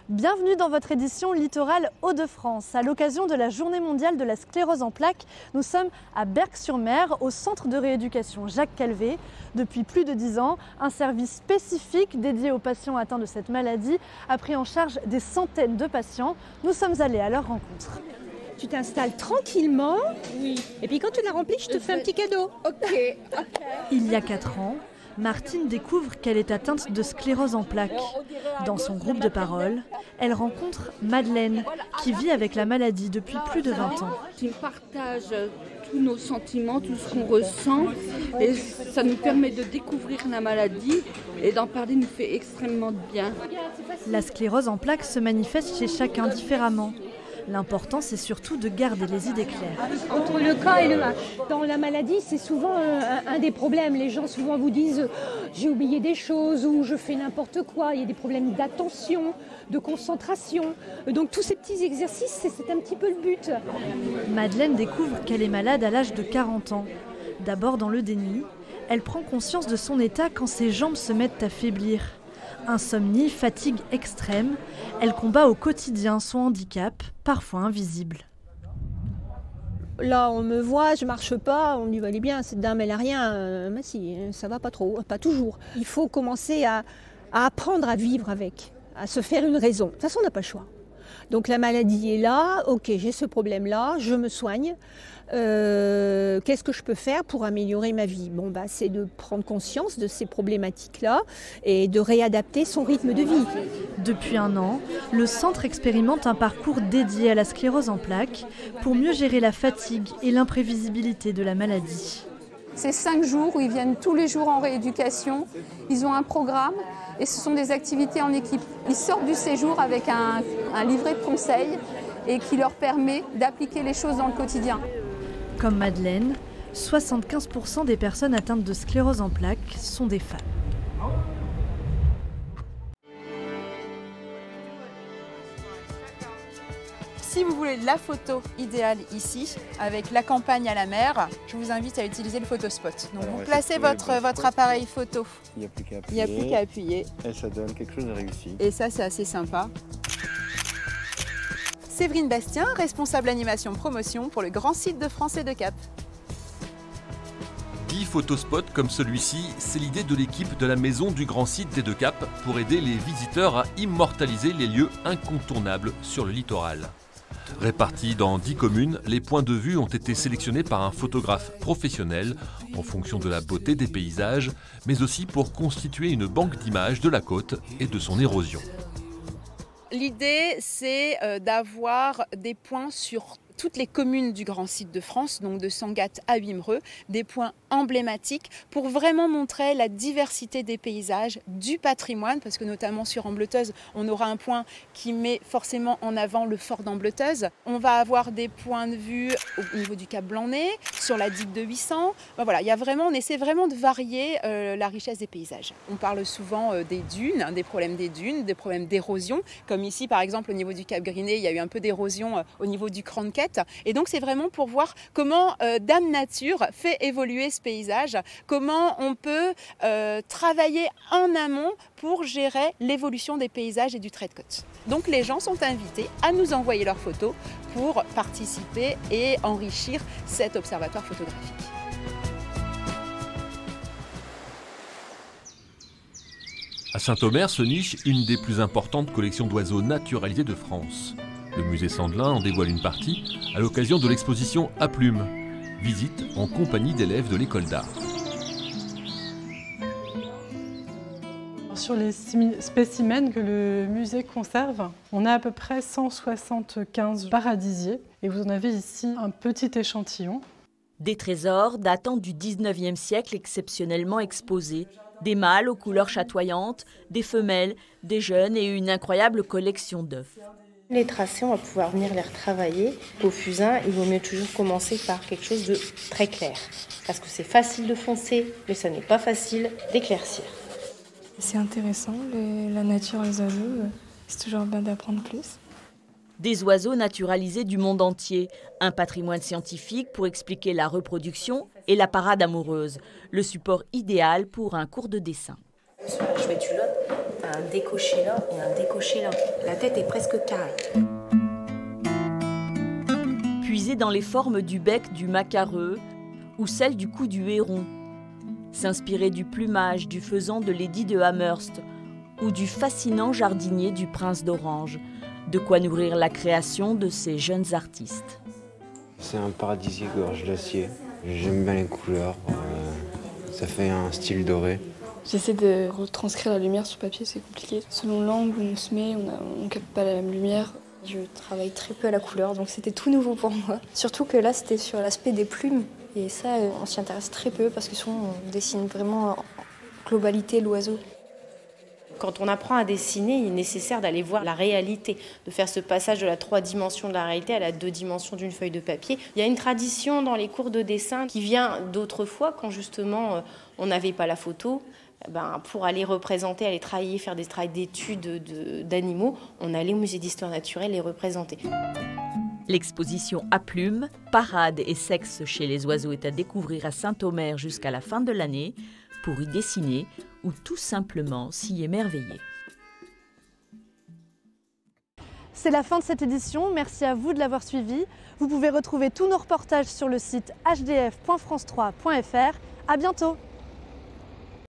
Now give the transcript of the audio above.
Bienvenue dans votre édition Littoral Hauts-de-France. À l'occasion de la Journée mondiale de la sclérose en plaques, nous sommes à Berck-sur-Mer, au centre de rééducation Jacques Calvé. Depuis plus de 10 ans, un service spécifique dédié aux patients atteints de cette maladie a pris en charge des centaines de patients. Nous sommes allés à leur rencontre. Tu t'installes tranquillement, oui. Et puis quand tu l'as rempli, je te fais un petit cadeau. Ok. Il y a 4 ans, Martine découvre qu'elle est atteinte de sclérose en plaques. Dans son groupe de parole, elle rencontre Madeleine, qui vit avec la maladie depuis plus de 20 ans. Qui partage tous nos sentiments, tout ce qu'on ressent. Et ça nous permet de découvrir la maladie et d'en parler nous fait extrêmement de bien. La sclérose en plaques se manifeste chez chacun différemment. L'important, c'est surtout de garder les idées claires. Entre le K et le H. Dans la maladie, c'est souvent un des problèmes. Les gens souvent vous disent « j'ai oublié des choses » ou « je fais n'importe quoi ». Il y a des problèmes d'attention, de concentration. Donc tous ces petits exercices, c'est un petit peu le but. Madeleine découvre qu'elle est malade à l'âge de 40 ans. D'abord dans le déni, elle prend conscience de son état quand ses jambes se mettent à faiblir. Insomnie, fatigue extrême, elle combat au quotidien son handicap, parfois invisible. Là, on me voit, je marche pas, on me dit bah, « elle est bien, cette dame, elle a rien ». Mais si, ça va pas trop, pas toujours. Il faut commencer à apprendre à vivre avec, à se faire une raison. De toute façon, on n'a pas le choix. Donc la maladie est là, ok, j'ai ce problème-là, je me soigne. Qu'est-ce que je peux faire pour améliorer ma vie ? C'est de prendre conscience de ces problématiques-là et de réadapter son rythme de vie. Depuis 1 an, le centre expérimente un parcours dédié à la sclérose en plaques pour mieux gérer la fatigue et l'imprévisibilité de la maladie. C'est 5 jours où ils viennent tous les jours en rééducation. Ils ont un programme et ce sont des activités en équipe. Ils sortent du séjour avec un livret de conseils et qui leur permet d'appliquer les choses dans le quotidien. Comme Madeleine, 75% des personnes atteintes de sclérose en plaques sont des femmes. Si vous voulez la photo idéale ici, avec la campagne à la mer, je vous invite à utiliser le photospot. Donc vous placez votre appareil photo. Il n'y a plus qu'à appuyer. Il n'y a plus qu'à appuyer. Et ça donne quelque chose de réussi. Et ça, c'est assez sympa. Séverine Bastien, responsable animation promotion pour le grand site de France et de Cap. 10 photospots comme celui-ci, c'est l'idée de l'équipe de la Maison du Grand Site des Deux Caps pour aider les visiteurs à immortaliser les lieux incontournables sur le littoral. Répartis dans 10 communes, les points de vue ont été sélectionnés par un photographe professionnel en fonction de la beauté des paysages, mais aussi pour constituer une banque d'images de la côte et de son érosion. L'idée, c'est d'avoir des points sur toutes les communes du Grand Site de France, donc de Sangatte à Wimereux, des points emblématiques pour vraiment montrer la diversité des paysages, du patrimoine, parce que notamment sur Ambleteuse, on aura un point qui met forcément en avant le fort d'Ambleteuse. On va avoir des points de vue au niveau du Cap Blanc-Nez, sur la digue de 800. Voilà, on essaie vraiment de varier la richesse des paysages. On parle souvent des dunes, des problèmes d'érosion, comme ici par exemple au niveau du Cap Griné, il y a eu un peu d'érosion au niveau du Cranquette. Et donc c'est vraiment pour voir comment Dame Nature fait évoluer ce paysage, comment on peut travailler en amont pour gérer l'évolution des paysages et du trait de côte. Donc les gens sont invités à nous envoyer leurs photos pour participer et enrichir cet observatoire photographique. À Saint-Omer se niche une des plus importantes collections d'oiseaux naturalisés de France. Le musée Sandelin en dévoile une partie à l'occasion de l'exposition à plumes. Visite en compagnie d'élèves de l'école d'art. Sur les spécimens que le musée conserve, on a à peu près 175 paradisiers et vous en avez ici un petit échantillon. Des trésors datant du 19e siècle exceptionnellement exposés. Des mâles aux couleurs chatoyantes, des femelles, des jeunes et une incroyable collection d'œufs. Les tracés, on va pouvoir venir les retravailler. Au fusain, il vaut mieux toujours commencer par quelque chose de très clair. Parce que c'est facile de foncer, mais ça n'est pas facile d'éclaircir. C'est intéressant, la nature, les oiseaux, c'est toujours bien d'apprendre plus. Des oiseaux naturalisés du monde entier, un patrimoine scientifique pour expliquer la reproduction et la parade amoureuse, le support idéal pour un cours de dessin. Sur la chouette Hulotte, tu as un décoché là et un décoché là. La tête est presque carrée. Puiser dans les formes du bec du macareux ou celle du cou du héron. S'inspirer du plumage du faisan de Lady de Amherst ou du fascinant jardinier du prince d'Orange. De quoi nourrir la création de ces jeunes artistes. C'est un paradisier gorge d'acier. J'aime bien les couleurs, ça fait un style doré. J'essaie de retranscrire la lumière sur papier, c'est compliqué. Selon l'angle où on se met, on ne capte pas la même lumière. Je travaille très peu à la couleur, donc c'était tout nouveau pour moi. Surtout que là, c'était sur l'aspect des plumes. Et ça, on s'y intéresse très peu parce que souvent, on dessine vraiment en globalité l'oiseau. Quand on apprend à dessiner, il est nécessaire d'aller voir la réalité, de faire ce passage de la 3 dimensions de la réalité à la 2 dimensions d'une feuille de papier. Il y a une tradition dans les cours de dessin qui vient d'autrefois, quand justement on n'avait pas la photo. Pour aller représenter, aller travailler, faire des travaux d'études d'animaux, on allait au musée d'histoire naturelle les représenter. L'exposition à plumes, parade et sexe chez les oiseaux est à découvrir à Saint-Omer jusqu'à la fin de l'année pour y dessiner ou tout simplement s'y émerveiller. C'est la fin de cette édition, merci à vous de l'avoir suivi. Vous pouvez retrouver tous nos reportages sur le site hdf.france3.fr. À bientôt.